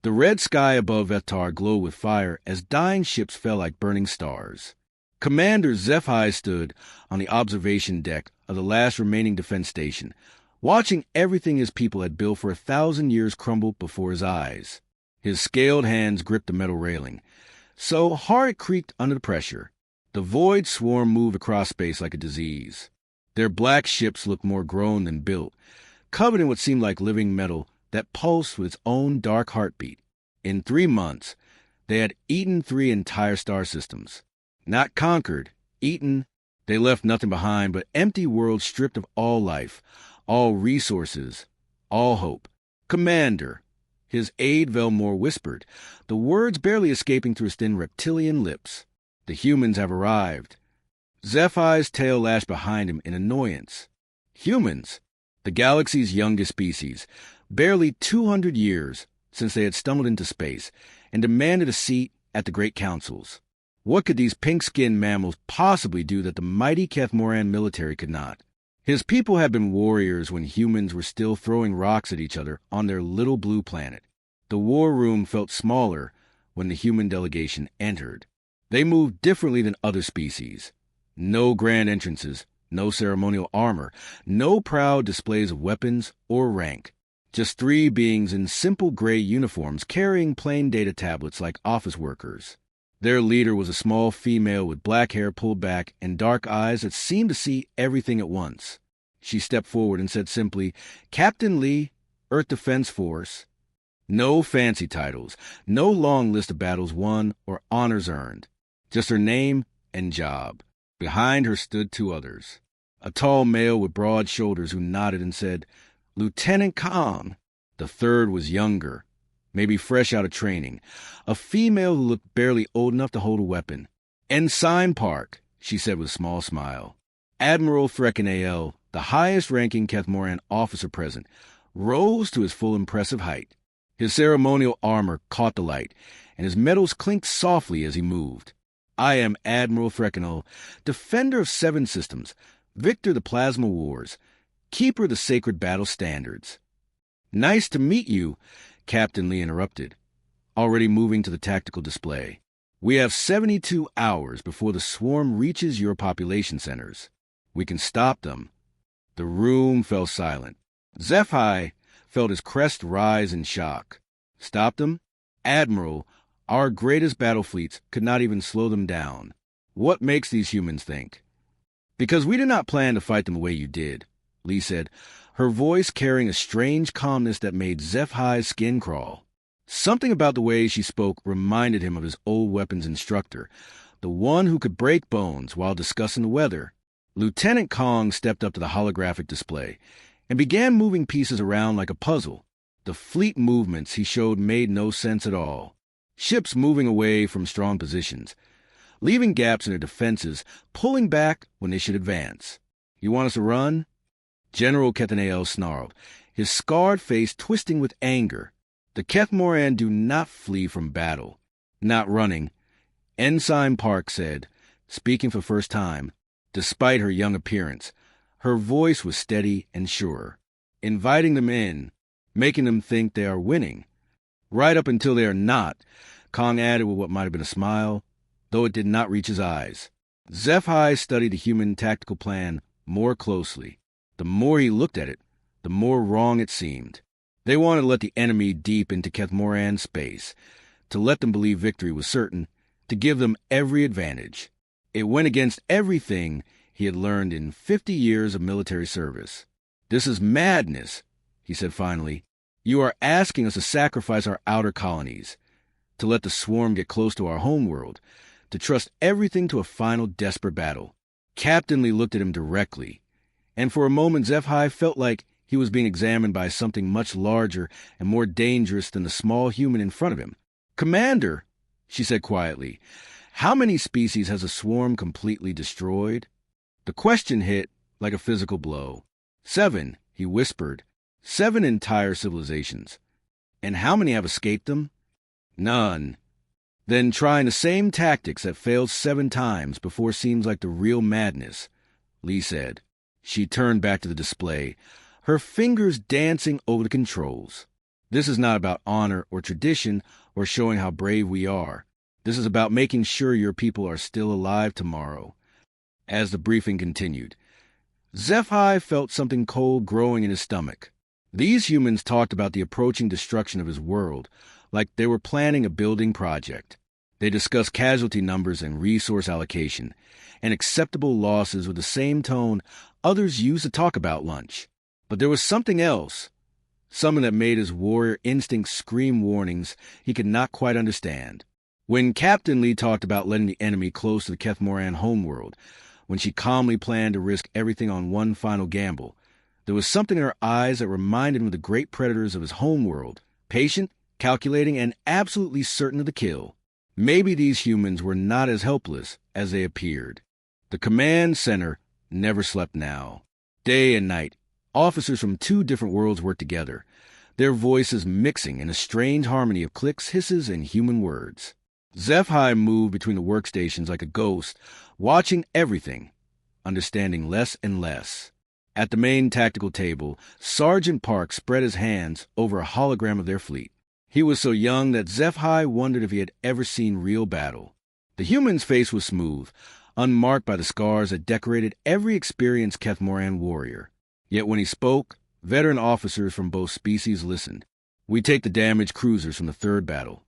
The red sky above Ethtar glowed with fire as dying ships fell like burning stars. Commander HFY stood on the observation deck of the last remaining defense station, watching everything his people had built for 1,000 years crumble before his eyes. His scaled hands gripped the metal railing, so hard it creaked under the pressure. The void swarm moved across space like a disease. Their black ships looked more grown than built, covered in what seemed like living metal that pulsed with its own dark heartbeat. In 3 months, they had eaten 3 entire star systems. Not conquered, eaten. They left nothing behind but empty worlds stripped of all life, all resources, all hope. Commander, his aide Velmore whispered, the words barely escaping through his thin reptilian lips. The humans have arrived. HFY's tail lashed behind him in annoyance. Humans, the galaxy's youngest species, barely 200 years since they had stumbled into space and demanded a seat at the great councils. What could these pink-skinned mammals possibly do that the mighty Kethmoran military could not? His people had been warriors when humans were still throwing rocks at each other on their little blue planet. The war room felt smaller when the human delegation entered. They moved differently than other species. No grand entrances, no ceremonial armor, no proud displays of weapons or rank. Just 3 beings in simple gray uniforms carrying plain data tablets like office workers. Their leader was a small female with black hair pulled back and dark eyes that seemed to see everything at once. She stepped forward and said simply, "Captain Lee, Earth Defense Force." No fancy titles, no long list of battles won or honors earned. Just her name and job. Behind her stood 2 others. A tall male with broad shoulders who nodded and said, "Lieutenant Kong." The third was younger, maybe fresh out of training, a female who looked barely old enough to hold a weapon. "Ensign Park," she said with a small smile. Admiral Threkin, the highest-ranking Kethmoran officer present, rose to his full impressive height. His ceremonial armor caught the light, and his metals clinked softly as he moved. "I am Admiral Threkin, defender of 7 systems, victor of the Plasma Wars, keeper of the sacred battle standards." "Nice to meet you," Captain Lee interrupted, already moving to the tactical display. "We have 72 hours before the swarm reaches your population centers. We can stop them." The room fell silent. HFY felt his crest rise in shock. Stop them? "Admiral, our greatest battle fleets could not even slow them down. What makes these humans think?" "Because we did not plan to fight them the way you did," Lee said, her voice carrying a strange calmness that made HFY's skin crawl. Something about the way she spoke reminded him of his old weapons instructor, the one who could break bones while discussing the weather. Lieutenant Kong stepped up to the holographic display and began moving pieces around like a puzzle. The fleet movements he showed made no sense at all. Ships moving away from strong positions, leaving gaps in their defenses, pulling back when they should advance. "You want us to run?" General Kethanael snarled, his scarred face twisting with anger. "The Kethmoran do not flee from battle. Not running," Ensign Park said, speaking for the first time. Despite her young appearance, her voice was steady and sure. "Inviting them in, making them think they are winning. Right up until they are not," Kong added with what might have been a smile, though it did not reach his eyes. HFY studied the human tactical plan more closely. The more he looked at it, the more wrong it seemed. They wanted to let the enemy deep into Kethmoran space, to let them believe victory was certain, to give them every advantage. It went against everything he had learned in 50 years of military service. "This is madness," he said finally. "You are asking us to sacrifice our outer colonies, to let the swarm get close to our homeworld, to trust everything to a final desperate battle." Captain Lee looked at him directly, and for a moment HFY felt like he was being examined by something much larger and more dangerous than the small human in front of him. "Commander," she said quietly, "how many species has a swarm completely destroyed?" The question hit like a physical blow. 7, he whispered. 7 entire civilizations. "And how many have escaped them?" "None." "Then trying the same tactics that failed 7 times before seems like the real madness," Lee said. She turned back to the display, her fingers dancing over the controls. This is not about honor or tradition or showing how brave we are. This is about making sure your people are still alive tomorrow. As the briefing continued, Zephi felt something cold growing in his stomach. These humans talked about the approaching destruction of his world, like they were planning a building project. They discussed casualty numbers and resource allocation, and acceptable losses with the same tone others used to talk about lunch. But there was something else, something that made his warrior instincts scream warnings he could not quite understand. When Captain Lee talked about letting the enemy close to the Kethmoran homeworld, when she calmly planned to risk everything on one final gamble, there was something in her eyes that reminded him of the great predators of his homeworld, patient, calculating, and absolutely certain of the kill. Maybe these humans were not as helpless as they appeared. The command center never slept now. Day and night, officers from two different worlds worked together, their voices mixing in a strange harmony of clicks, hisses, and human words. Zephi moved between the workstations like a ghost, watching everything, understanding less and less. At the main tactical table, Sergeant Park spread his hands over a hologram of their fleet. He was so young that Zephi wondered if he had ever seen real battle. The human's face was smooth, unmarked by the scars that decorated every experienced Kethmoran warrior. Yet when he spoke, veteran officers from both species listened. "We take the damaged cruisers from the third battle,"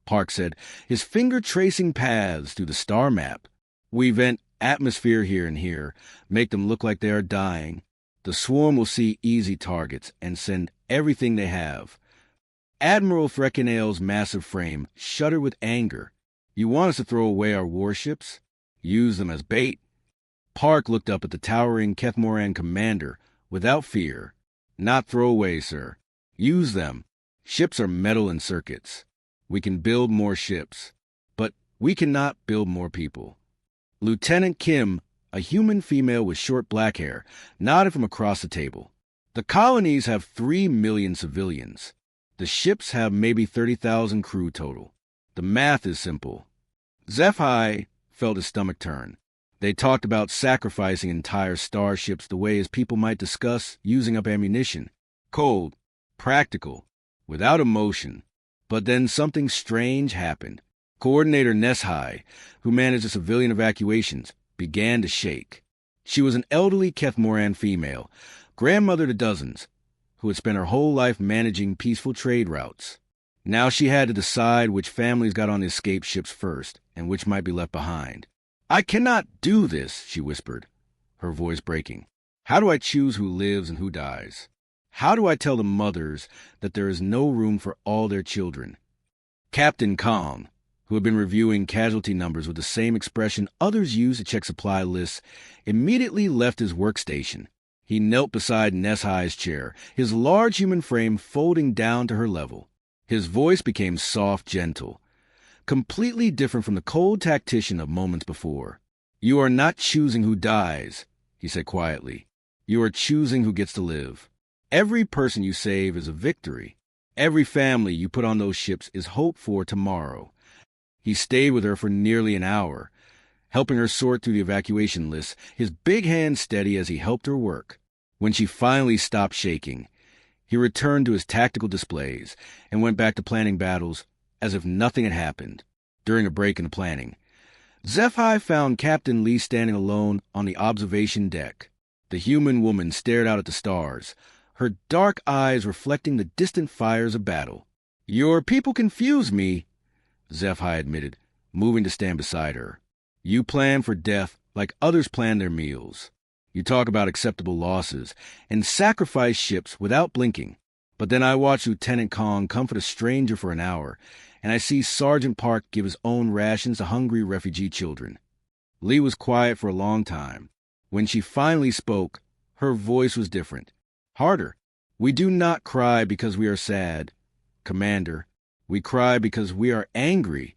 Park said, his finger tracing paths through the star map. "We vent atmosphere here and here, make them look like they are dying. The swarm will see easy targets and send everything they have." Admiral Frekenale's massive frame shuddered with anger. "You want us to throw away our warships? Use them as bait?" Park looked up at the towering Kethmoran commander without fear. "Not throw away, sir. Use them. Ships are metal and circuits. We can build more ships, but we cannot build more people." Lieutenant Kim, a human female with short black hair, nodded from across the table. "The colonies have 3 million civilians. The ships have maybe 30,000 crew total. The math is simple." Zephi felt his stomach turn. They talked about sacrificing entire starships the way his people might discuss using up ammunition. Cold, practical, without emotion. But then something strange happened. Coordinator Nesshai, who managed the civilian evacuations, began to shake. She was an elderly Kethmoran female, grandmother to dozens, who had spent her whole life managing peaceful trade routes. Now she had to decide which families got on the escape ships first and which might be left behind. "I cannot do this," she whispered, her voice breaking. "How do I choose who lives and who dies? How do I tell the mothers that there is no room for all their children?" Captain Kong, who had been reviewing casualty numbers with the same expression others used to check supply lists, immediately left his workstation. He knelt beside Nesshai's chair, his large human frame folding down to her level. His voice became soft, gentle, completely different from the cold tactician of moments before. "You are not choosing who dies," he said quietly. "You are choosing who gets to live. Every person you save is a victory. Every family you put on those ships is hope for tomorrow." He stayed with her for nearly an hour, helping her sort through the evacuation lists, his big hand steady as he helped her work. When she finally stopped shaking, he returned to his tactical displays and went back to planning battles as if nothing had happened. During a break in the planning, Zephi found Captain Lee standing alone on the observation deck. The human woman stared out at the stars, her dark eyes reflecting the distant fires of battle. "Your people confuse me," Zephi admitted, moving to stand beside her. "You plan for death like others plan their meals. You talk about acceptable losses and sacrifice ships without blinking. But then I watch Lieutenant Kong comfort a stranger for an hour, and I see Sergeant Park give his own rations to hungry refugee children." Lee was quiet for a long time. When she finally spoke, her voice was different, harder. "We do not cry because we are sad, Commander. We cry because we are angry.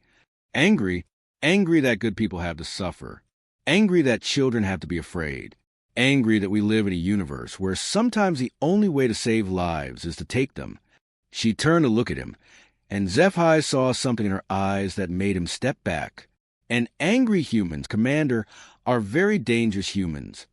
Angry? Angry that good people have to suffer. Angry that children have to be afraid. Angry that we live in a universe where sometimes the only way to save lives is to take them." She turned to look at him, and Zephi saw something in her eyes that made him step back. And angry humans, Commander, are very dangerous humans.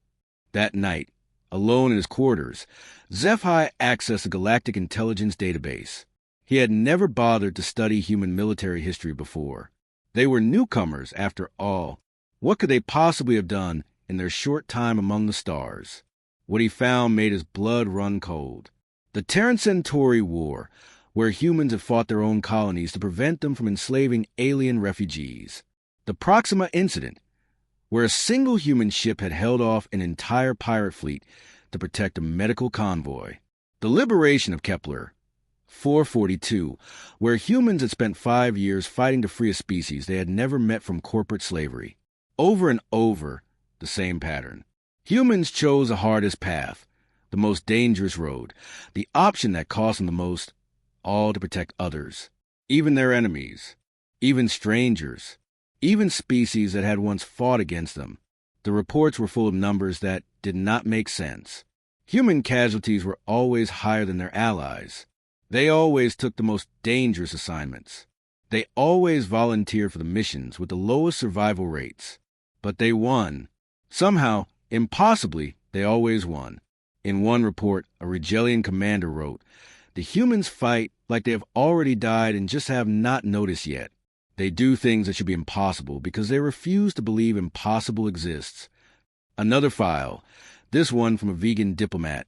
That night, alone in his quarters, Zephi accessed the Galactic Intelligence database. He had never bothered to study human military history before. They were newcomers, after all. What could they possibly have done in their short time among the stars? What he found made his blood run cold. The Terran Centauri War, where humans had fought their own colonies to prevent them from enslaving alien refugees. The Proxima Incident, where a single human ship had held off an entire pirate fleet to protect a medical convoy. The liberation of Kepler 442, where humans had spent 5 years fighting to free a species they had never met from corporate slavery. Over and over, the same pattern. Humans chose the hardest path, the most dangerous road, the option that cost them the most, all to protect others, even their enemies, even strangers, even species that had once fought against them. The reports were full of numbers that did not make sense. Human casualties were always higher than their allies. They always took the most dangerous assignments. They always volunteered for the missions with the lowest survival rates. But they won. Somehow, impossibly, they always won. In one report, a Rigelian commander wrote, "The humans fight like they have already died and just have not noticed yet. They do things that should be impossible because they refuse to believe impossible exists." Another file, this one from a vegan diplomat.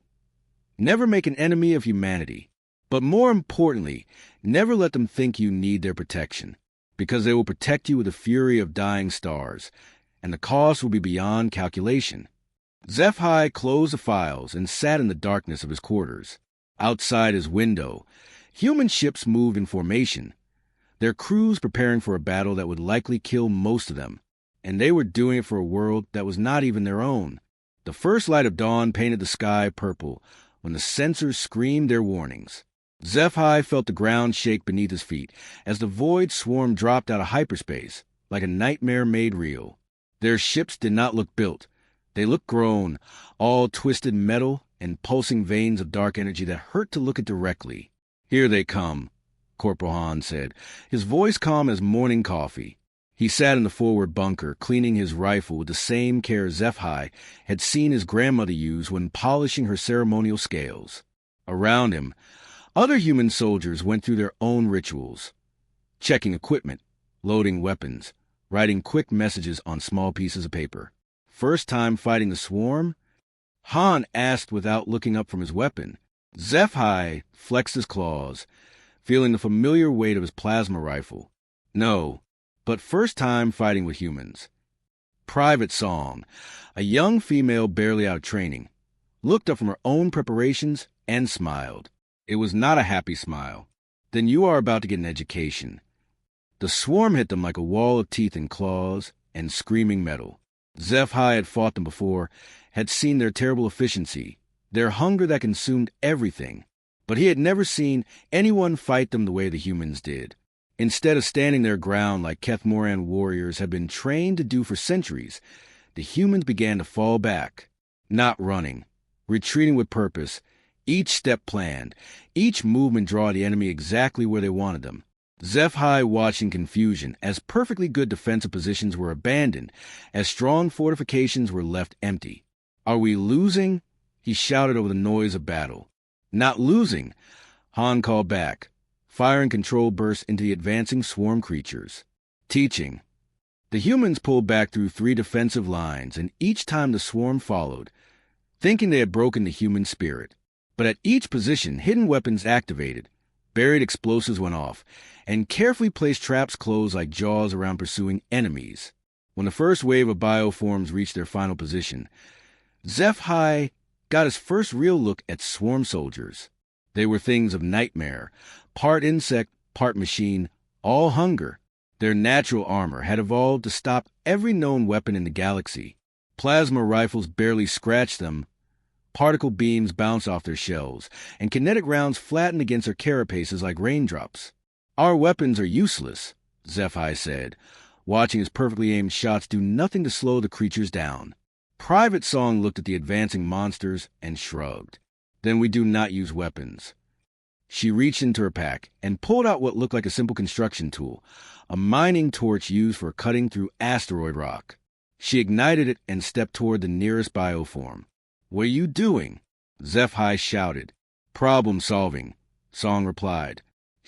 Never make an enemy of humanity. But more importantly, never let them think you need their protection, because they will protect you with the fury of dying stars, and the cost will be beyond calculation. HFY closed the files and sat in the darkness of his quarters. Outside his window, human ships moved in formation, their crews preparing for a battle that would likely kill most of them, and they were doing it for a world that was not even their own. The first light of dawn painted the sky purple when the sensors screamed their warnings. HFY felt the ground shake beneath his feet as the void swarm dropped out of hyperspace like a nightmare made real. Their ships did not look built. They looked grown, all twisted metal and pulsing veins of dark energy that hurt to look at directly. "Here they come," Corporal Hahn said, his voice calm as morning coffee. He sat in the forward bunker, cleaning his rifle with the same care HFY had seen his grandmother use when polishing her ceremonial scales. Around him, other human soldiers went through their own rituals, checking equipment, loading weapons, writing quick messages on small pieces of paper. "First time fighting the swarm?" Hahn asked without looking up from his weapon. HFY flexed his claws, feeling the familiar weight of his plasma rifle. "No, but first time fighting with humans." Private Song, a young female barely out of training, looked up from her own preparations and smiled. It was not a happy smile. "Then you are about to get an education." The swarm hit them like a wall of teeth and claws and screaming metal. HFY had fought them before, had seen their terrible efficiency, their hunger that consumed everything, but he had never seen anyone fight them the way the humans did. Instead of standing their ground like Kethmoran warriors had been trained to do for centuries, the humans began to fall back, not running, retreating with purpose, each step planned, each movement draw the enemy exactly where they wanted them. HFY watched in confusion as perfectly good defensive positions were abandoned, as strong fortifications were left empty. "Are we losing?" he shouted over the noise of battle. "Not losing," Hahn called back. Fire and control burst into the advancing swarm creatures. "Teaching." The humans pulled back through 3 defensive lines, and each time the swarm followed, thinking they had broken the human spirit. But at each position, hidden weapons activated, buried explosives went off, and carefully placed traps closed like jaws around pursuing enemies. When the first wave of bioforms reached their final position, HFY got his first real look at swarm soldiers. They were things of nightmare, part insect, part machine, all hunger. Their natural armor had evolved to stop every known weapon in the galaxy. Plasma rifles barely scratched them. Particle beams bounced off their shells, and kinetic rounds flattened against their carapaces like raindrops. "Our weapons are useless," HFY said, watching his perfectly aimed shots do nothing to slow the creatures down. Private Song looked at the advancing monsters and shrugged. "Then we do not use weapons." She reached into her pack and pulled out what looked like a simple construction tool, a mining torch used for cutting through asteroid rock. She ignited it and stepped toward the nearest bioform. "What are you doing?" HFY shouted. "Problem solving," Song replied.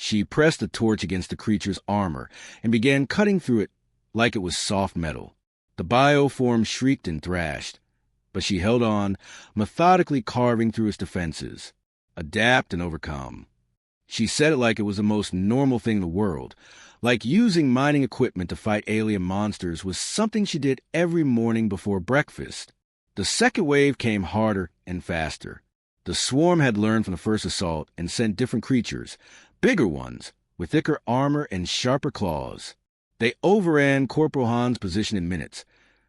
She pressed the torch against the creature's armor and began cutting through it like it was soft metal. The bioform shrieked and thrashed, but she held on, methodically carving through its defenses. Adapt and overcome. She said it like it was the most normal thing in the world, like using mining equipment to fight alien monsters was something she did every morning before breakfast. The second wave came harder and faster. The swarm had learned from the first assault and sent different creatures, bigger ones, with thicker armor and sharper claws. They overran Corporal Han's position in minutes,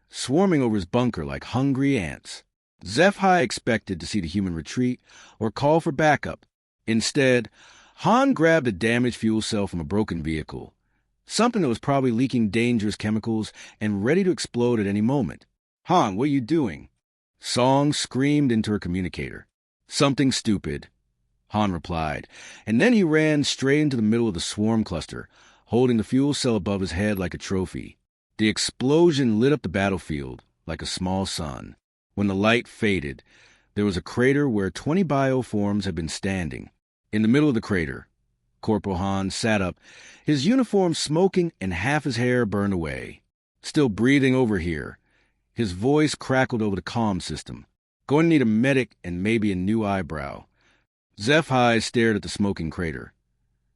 swarming over his bunker like hungry ants. HFY expected to see the human retreat or call for backup. Instead, Han grabbed a damaged fuel cell from a broken vehicle, something that was probably leaking dangerous chemicals and ready to explode at any moment. "Han, what are you doing?" Song screamed into her communicator. "Something stupid," Han replied, and then he ran straight into the middle of the swarm cluster, holding the fuel cell above his head like a trophy. The explosion lit up the battlefield like a small sun. When the light faded, there was a crater where 20 bioforms had been standing. In the middle of the crater, Corporal Han sat up, his uniform smoking and half his hair burned away. "Still breathing over here." His voice crackled over the comm system. "Going to need a medic and maybe a new eyebrow." HFY stared at the smoking crater,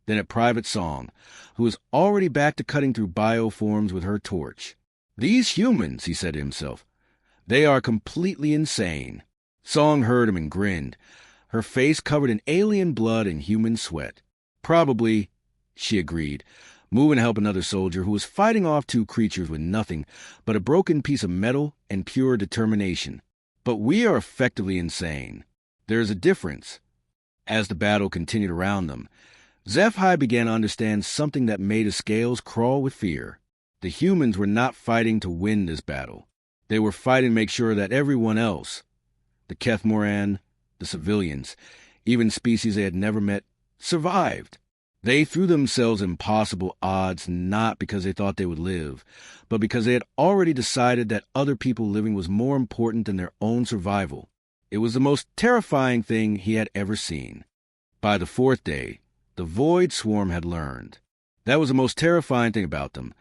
then at Private Song, who was already back to cutting through bioforms with her torch. "These humans," he said to himself, "they are completely insane." Song heard him and grinned, her face covered in alien blood and human sweat. "Probably," she agreed, moving to help another soldier who was fighting off two creatures with nothing but a broken piece of metal and pure determination. "But we are effectively insane. There is a difference." As the battle continued around them, HFY began to understand something that made his scales crawl with fear. The humans were not fighting to win this battle. They were fighting to make sure that everyone else, the Kethmoran, the civilians, even species they had never met, survived. They threw themselves impossible odds not because they thought they would live, but because they had already decided that other people living was more important than their own survival. It was the most terrifying thing he had ever seen. By the fourth day, the Void Swarm had learned. That was the most terrifying thing about them.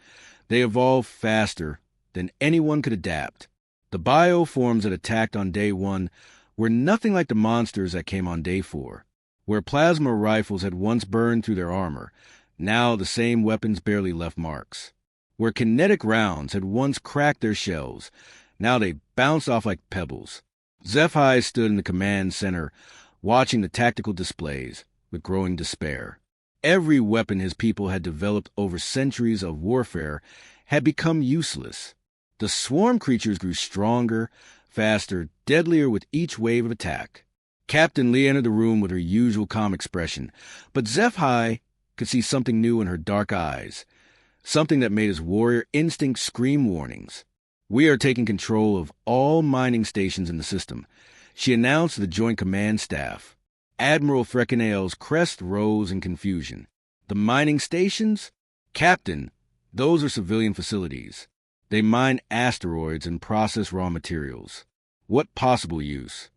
They evolved faster than anyone could adapt. The bioforms that attacked on day 1 were nothing like the monsters that came on day 4. Where plasma rifles had once burned through their armor, now the same weapons barely left marks. Where kinetic rounds had once cracked their shells, now they bounced off like pebbles. HFY stood in the command center, watching the tactical displays with growing despair. Every weapon his people had developed over centuries of warfare had become useless. The swarm creatures grew stronger, faster, deadlier with each wave of attack. Captain Lee entered the room with her usual calm expression, but HFY could see something new in her dark eyes, something that made his warrior instinct scream warnings. "We are taking control of all mining stations in the system," she announced to the Joint Command Staff. Admiral Frekenael's crest rose in confusion. "The mining stations? Captain, those are civilian facilities. They mine asteroids and process raw materials. What possible use?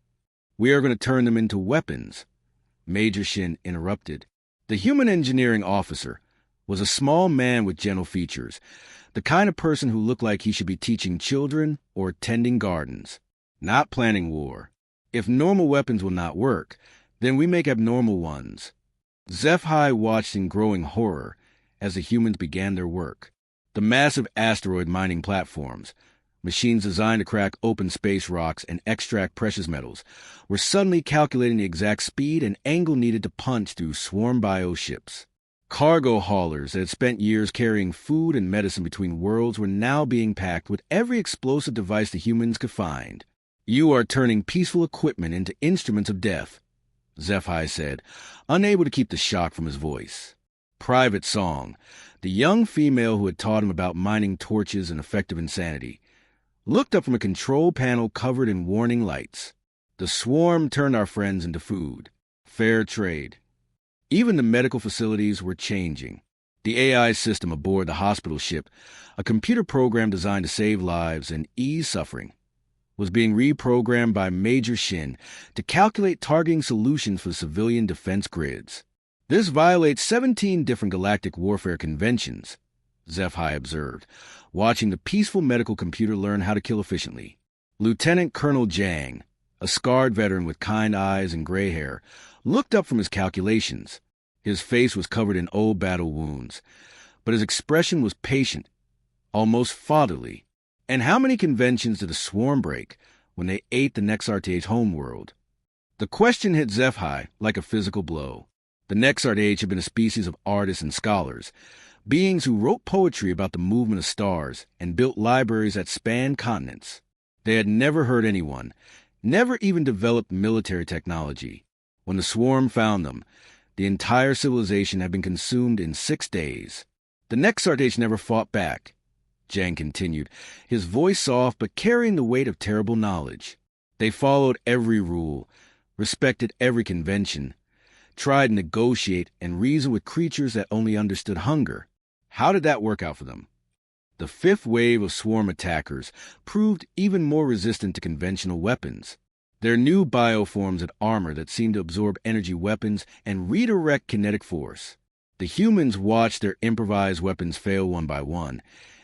We are going to turn them into weapons," Major Shin interrupted. The human engineering officer was a small man with gentle features, the kind of person who looked like he should be teaching children or tending gardens. "Not planning war. If normal weapons will not work, then we make abnormal ones." HFY watched in growing horror as the humans began their work. The massive asteroid mining platforms, machines designed to crack open space rocks and extract precious metals, were suddenly calculating the exact speed and angle needed to punch through swarm bio ships. Cargo haulers that had spent years carrying food and medicine between worlds were now being packed with every explosive device the humans could find. "You are turning peaceful equipment into instruments of death," HFY said, unable to keep the shock from his voice. Private Song, the young female who had taught him about mining torches and effective insanity, looked up from a control panel covered in warning lights. "The swarm turned our friends into food. Fair trade." Even the medical facilities were changing. The AI system aboard the hospital ship, a computer program designed to save lives and ease suffering, was being reprogrammed by Major Shin to calculate targeting solutions for civilian defense grids. This violates 17 different galactic warfare conventions, HFY observed, watching the peaceful medical computer learn how to kill efficiently. Lieutenant Colonel Jang, a scarred veteran with kind eyes and gray hair, looked up from his calculations. His face was covered in old battle wounds, but his expression was patient, almost fatherly. And how many conventions did a swarm break when they ate the Nexartage homeworld? The question hit HFY like a physical blow. The Nexartage had been a species of artists and scholars, beings who wrote poetry about the movement of stars and built libraries that spanned continents. They had never hurt anyone, never even developed military technology. When the swarm found them, the entire civilization had been consumed in 6 days. The Nexartage never fought back, Jang continued, his voice soft but carrying the weight of terrible knowledge. They followed every rule, respected every convention, tried to negotiate and reason with creatures that only understood hunger. How did that work out for them? The fifth wave of swarm attackers proved even more resistant to conventional weapons. Their new bioforms had armor that seemed to absorb energy weapons and redirect kinetic force. The humans watched their improvised weapons fail one by one,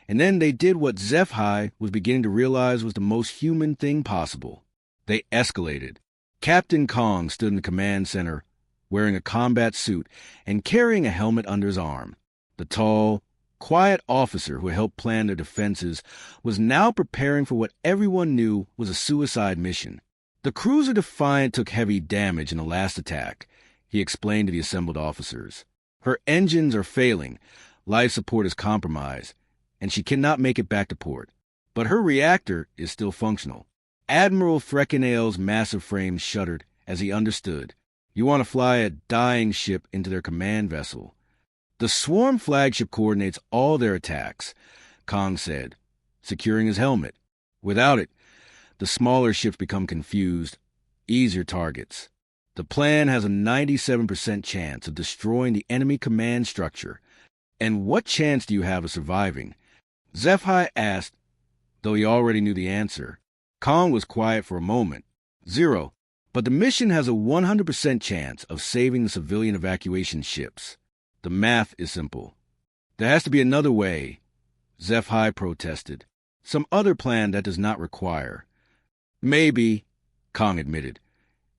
and then they did what HFY was beginning to realize was the most human thing possible. They escalated. Captain Kong stood in the command center, wearing a combat suit and carrying a helmet under his arm. The tall, quiet officer who helped plan their defenses was now preparing for what everyone knew was a suicide mission. The cruiser Defiant took heavy damage in the last attack, he explained to the assembled officers. Her engines are failing, life support is compromised, and she cannot make it back to port. But her reactor is still functional. Admiral Frekenale's massive frame shuddered as he understood. You want to fly a dying ship into their command vessel. The swarm flagship coordinates all their attacks, Kong said, securing his helmet. Without it, the smaller ships become confused, easier targets. The plan has a 97% chance of destroying the enemy command structure. And what chance do you have of surviving? HFY asked, though he already knew the answer. Kong was quiet for a moment. 0. But the mission has a 100% chance of saving the civilian evacuation ships. The math is simple. There has to be another way, HFY protested. Some other plan that does not require. Maybe, Kong admitted,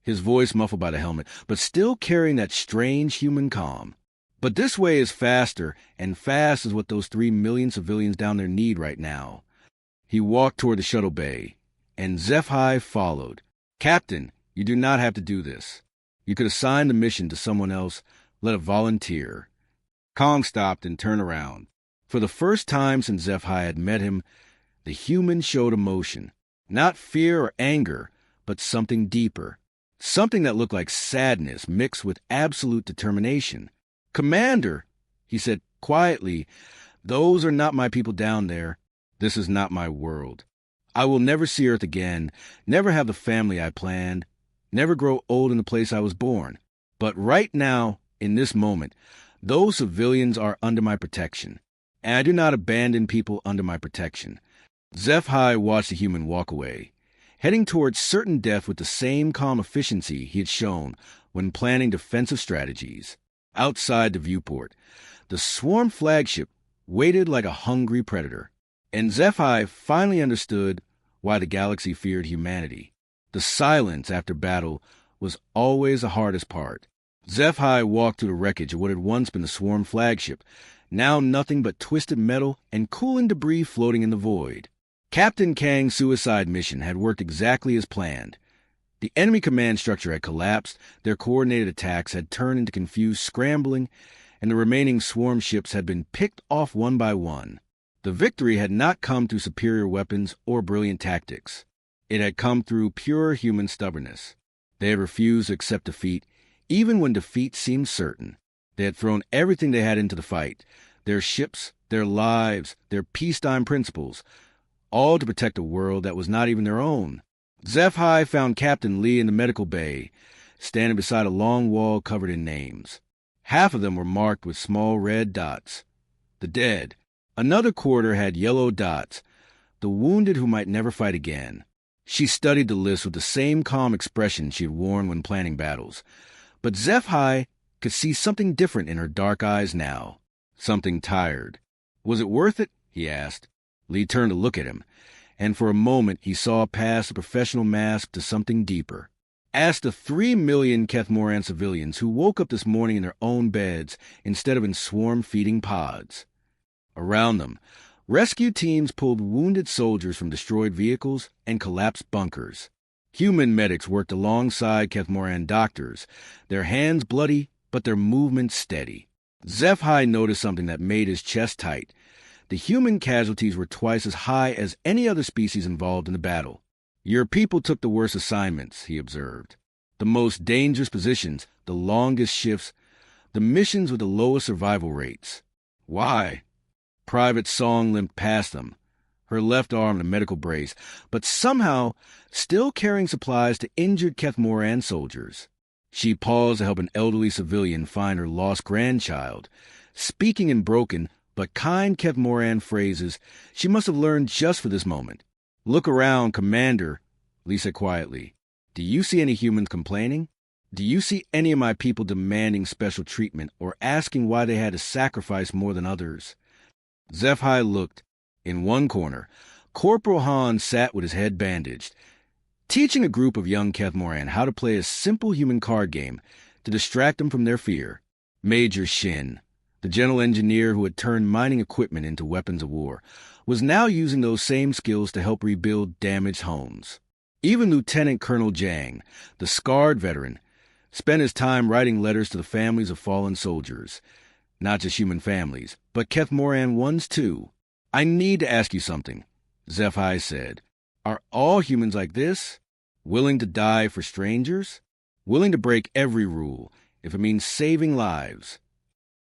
his voice muffled by the helmet, but still carrying that strange human calm. But this way is faster, and fast is what those 3 million civilians down there need right now. He walked toward the shuttle bay, and HFY followed. Captain, you do not have to do this. You could assign the mission to someone else, let a volunteer. Kong stopped and turned around. For the first time since HFY had met him, the human showed emotion. Not fear or anger, but something deeper. Something that looked like sadness mixed with absolute determination. Commander, he said quietly, those are not my people down there. This is not my world. I will never see Earth again, never have the family I planned, never grow old in the place I was born. But right now, in this moment, those civilians are under my protection, and I do not abandon people under my protection. HFY watched the human walk away, heading towards certain death with the same calm efficiency he had shown when planning defensive strategies. Outside the viewport, the swarm flagship waited like a hungry predator, and HFY finally understood why the galaxy feared humanity. The silence after battle was always the hardest part. HFY walked through the wreckage of what had once been the swarm flagship, now nothing but twisted metal and cooling debris floating in the void. Captain Kang's suicide mission had worked exactly as planned. The enemy command structure had collapsed, their coordinated attacks had turned into confused scrambling, and the remaining swarm ships had been picked off one by one. The victory had not come through superior weapons or brilliant tactics. It had come through pure human stubbornness. They had refused to accept defeat, even when defeat seemed certain. They had thrown everything they had into the fight, their ships, their lives, their peacetime principles, all to protect a world that was not even their own. HFY found Captain Lee in the medical bay, standing beside a long wall covered in names. Half of them were marked with small red dots. The dead. Another quarter had yellow dots, the wounded who might never fight again. She studied the list with the same calm expression she had worn when planning battles. But HFY could see something different in her dark eyes now. Something tired. Was it worth it? He asked. Lee turned to look at him, and for a moment he saw past the professional mask to something deeper. Ask the 3 million Kethmoran civilians who woke up this morning in their own beds instead of in swarm-feeding pods. Around them, rescue teams pulled wounded soldiers from destroyed vehicles and collapsed bunkers. Human medics worked alongside Kethmoran doctors, their hands bloody but their movements steady. HFY noticed something that made his chest tight. The human casualties were twice as high as any other species involved in the battle. Your people took the worst assignments, he observed. The most dangerous positions, the longest shifts, the missions with the lowest survival rates. Why? Private Song limped past them, her left arm in a medical brace, but somehow still carrying supplies to injured Kethmoran soldiers. She paused to help an elderly civilian find her lost grandchild. Speaking in broken but kind Kethmoran phrases she must have learned just for this moment. Look around, Commander, Lee said quietly. Do you see any humans complaining? Do you see any of my people demanding special treatment or asking why they had to sacrifice more than others? HFY looked. In one corner, Corporal Han sat with his head bandaged, teaching a group of young Kethmoran how to play a simple human card game to distract them from their fear. Major Shin, the general engineer who had turned mining equipment into weapons of war, was now using those same skills to help rebuild damaged homes. Even Lieutenant Colonel Jang, the scarred veteran, spent his time writing letters to the families of fallen soldiers. Not just human families, but Kethmoran ones too. I need to ask you something, HFY said. Are all humans like this? Willing to die for strangers? Willing to break every rule, if it means saving lives?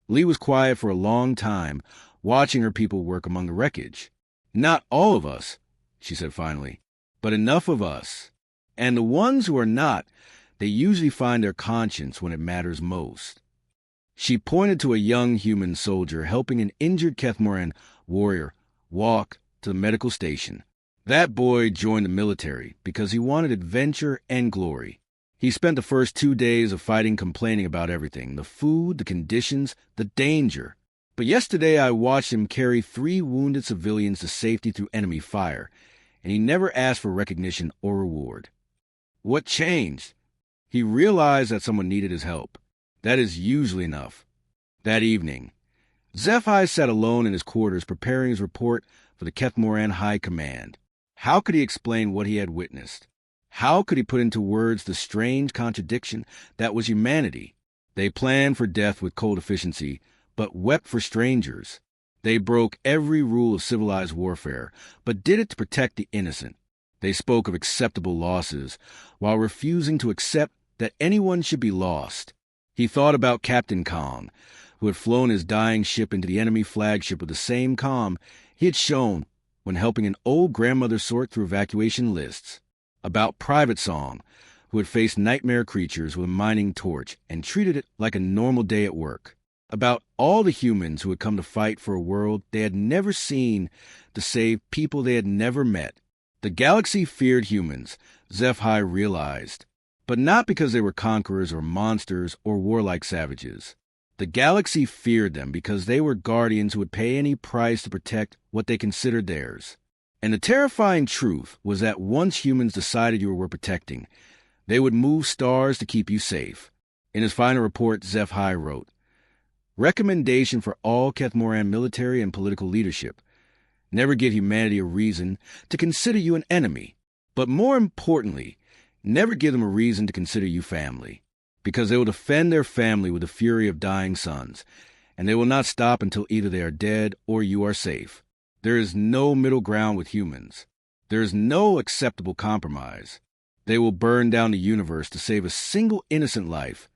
Lee was quiet for a long time, watching her people work among the wreckage. Not all of us, she said finally, but enough of us. And the ones who are not, they usually find their conscience when it matters most. She pointed to a young human soldier helping an injured Kethmoran warrior walk to the medical station. That boy joined the military because he wanted adventure and glory. He spent the first 2 days of fighting complaining about everything, the food, the conditions, the danger. But yesterday I watched him carry 3 wounded civilians to safety through enemy fire, and he never asked for recognition or reward. What changed? He realized that someone needed his help. That is usually enough. That evening, HFY sat alone in his quarters preparing his report for the Kethmoran High Command. How could he explain what he had witnessed? How could he put into words the strange contradiction that was humanity? They planned for death with cold efficiency, but wept for strangers. They broke every rule of civilized warfare, but did it to protect the innocent. They spoke of acceptable losses, while refusing to accept that anyone should be lost. He thought about Captain Kong, who had flown his dying ship into the enemy flagship with the same calm he had shown when helping an old grandmother sort through evacuation lists. About Private Song, who had faced nightmare creatures with a mining torch and treated it like a normal day at work. About all the humans who had come to fight for a world they had never seen to save people they had never met. The galaxy feared humans, HFY realized, but not because they were conquerors or monsters or warlike savages. The galaxy feared them because they were guardians who would pay any price to protect what they considered theirs. And the terrifying truth was that once humans decided you were worth protecting, they would move stars to keep you safe. In his final report, HFY wrote, Recommendation for all Kethmoran military and political leadership. Never give humanity a reason to consider you an enemy, but more importantly, never give them a reason to consider you family, because they will defend their family with the fury of dying sons, and they will not stop until either they are dead or you are safe. There is no middle ground with humans. There is no acceptable compromise. They will burn down the universe to save a single innocent life,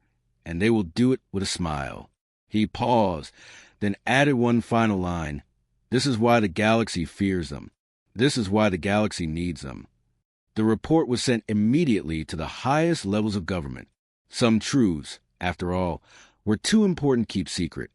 and they will do it with a smile. He paused, then added one final line. This is why the galaxy fears them. This is why the galaxy needs them. The report was sent immediately to the highest levels of government. Some truths, after all, were too important to keep secret.